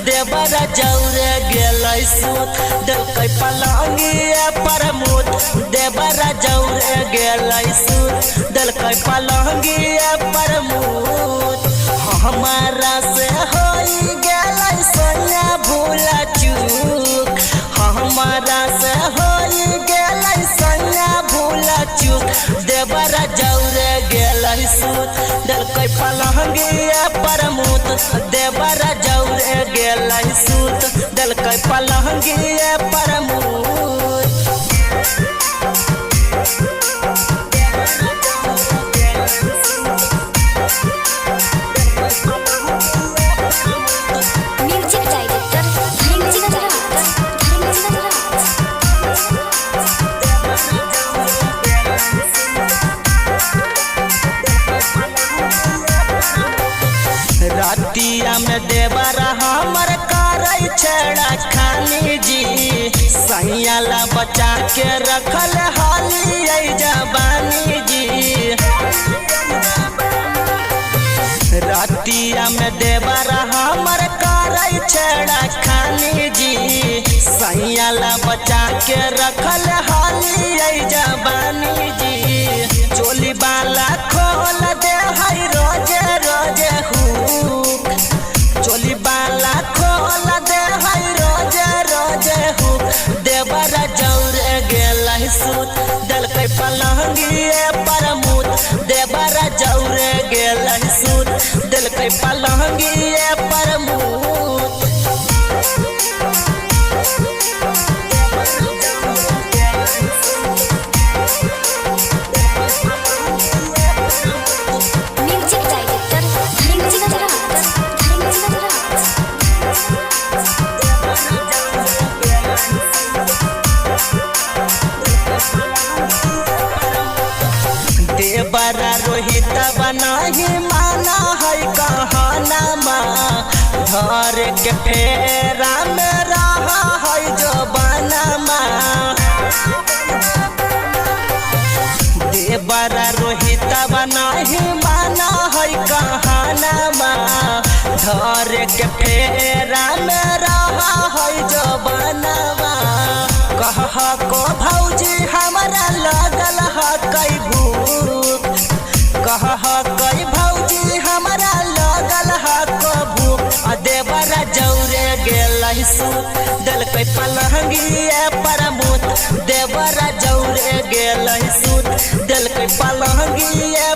देवरा जौरे गेलै सूत देलकै पलंगिया प्रमोद देवरा जौरे गेलै सूत देलकै पलंगिया प्रमोद हमारा से होई गेलै सोया भूला चूक हमारा से होई गेलै सोया भूला चूक देवरा जौरे गेलै सूत देलकै पलंगिया प्रमोद देवरा जौरे गेलै सूत देलकै पलंगिया प्रमोद म्यूजिक डायरेक्टर रातिया में देवरा हमर करे छेड़ा खानी जी सैयाला बचा के रखल हाली जवानी जी रातिया में देवरा हमर करे छेड़ा खानी जी सैयाला बचा के रखल हाली जवानी जी चोली बाला खोल दे है रोजे रोजे हुक चोली बाला खोल दे है रोजे रोजे हुक देवरा जौरे गेलै सूत देलकै पलंगिए प्रमोद देवरा जौरे गेलै सूत देलकै पलंगिए प्रमोद म्यूजिक डायरेक्टर देवरा रोहित बनाही माना है कहना घर के फेरा में रहा है जो बना देवरा रोहित बनाही माना है कहना घर के फेरा में रहा है जो बनवा कह को भौजी हमारा लगल है कई भूख कह कई भौजी हमारा लगल है को भूख देवरा जौरे गेलै सूत देलकै पलंगिए प्रमोद देवरा जौरे गेलै सूत देलकै पलंगिए